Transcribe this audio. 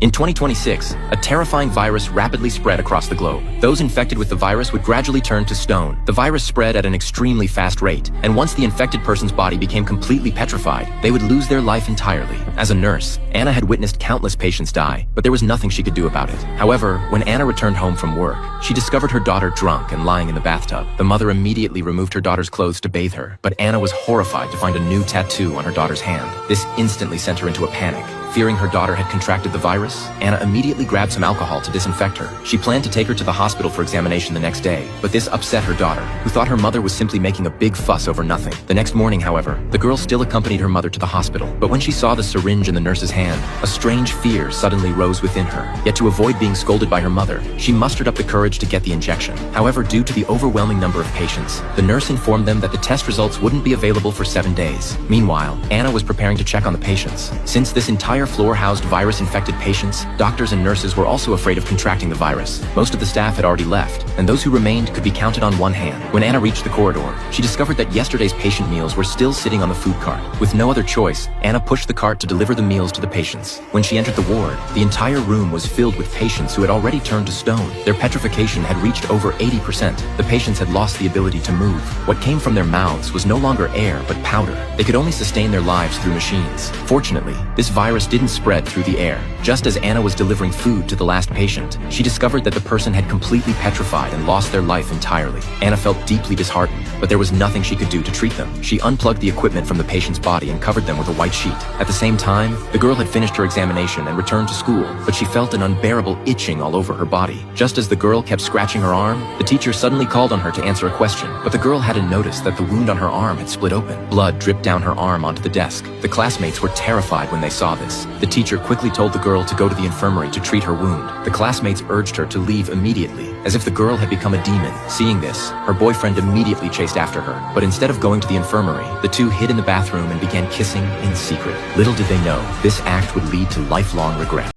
In 2026, a terrifying virus rapidly spread across the globe. Those infected with the virus would gradually turn to stone. The virus spread at an extremely fast rate, and once the infected person's body became completely petrified, they would lose their life entirely. As a nurse, Anna had witnessed countless patients die, but there was nothing she could do about it. However, when Anna returned home from work, she discovered her daughter drunk and lying in the bathtub. The mother immediately removed her daughter's clothes to bathe her, but Anna was horrified to find a new tattoo on her daughter's hand. This instantly sent her into a panic. Fearing her daughter had contracted the virus, Anna immediately grabbed some alcohol to disinfect her. She planned to take her to the hospital for examination the next day, but this upset her daughter, who thought her mother was simply making a big fuss over nothing. The next morning, however, the girl still accompanied her mother to the hospital, but when she saw the syringe in the nurse's hand, a strange fear suddenly rose within her. Yet to avoid being scolded by her mother, she mustered up the courage to get the injection. However, due to the overwhelming number of patients, the nurse informed them that the test results wouldn't be available for 7 days. Meanwhile, Anna was preparing to check on the patients. Since this entire floor housed virus-infected patients, doctors and nurses were also afraid of contracting the virus. Most of the staff had already left, and those who remained could be counted on one hand. When Anna reached the corridor, she discovered that yesterday's patient meals were still sitting on the food cart. With no other choice, Anna pushed the cart to deliver the meals to the patients. When she entered the ward, the entire room was filled with patients who had already turned to stone. Their petrification had reached over 80%. The patients had lost the ability to move. What came from their mouths was no longer air, but powder. They could only sustain their lives through machines. Fortunately, this virus didn't spread through the air. Just as Anna was delivering food to the last patient, she discovered that the person had completely petrified and lost their life entirely. Anna felt deeply disheartened, but there was nothing she could do to treat them. She unplugged the equipment from the patient's body and covered them with a white sheet. At the same time, the girl had finished her examination and returned to school, but she felt an unbearable itching all over her body. Just as the girl kept scratching her arm, the teacher suddenly called on her to answer a question, but the girl hadn't noticed that the wound on her arm had split open. Blood dripped down her arm onto the desk. The classmates were terrified when they saw this. The teacher quickly told the girl to go to the infirmary to treat her wound. The classmates urged her to leave immediately, as if the girl had become a demon. Seeing this, her boyfriend immediately chased after her, but instead of going to the infirmary, the two hid in the bathroom and began kissing in secret. Little did they know, this act would lead to lifelong regret.